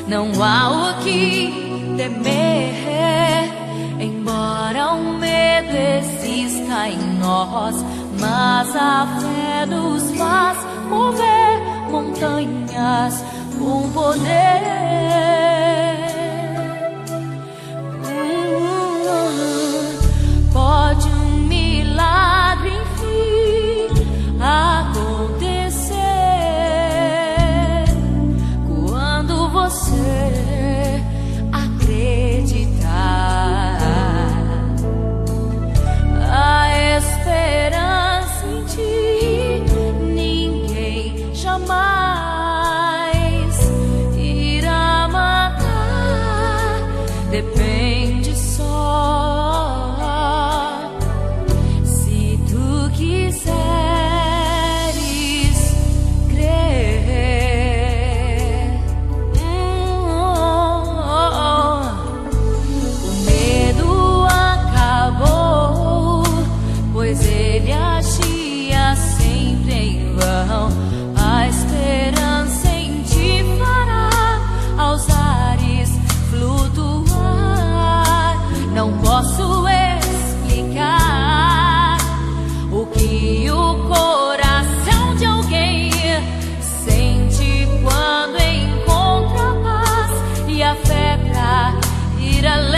não há o que temer. Embora o medo exista em nós, mas a fé nos faz mover montanhas com poder. Pode um milagre enfim acontecer quando você acreditar. A esperança em ti ninguém jamais irá matar. Depende só se tu quiseres crer. O medo acabou, pois ele agia sempre em vão. A esperança em ti fará aos ares flutuar. Não posso explicar o que o coração de alguém sente quando encontra a paz e a fé pra ir além.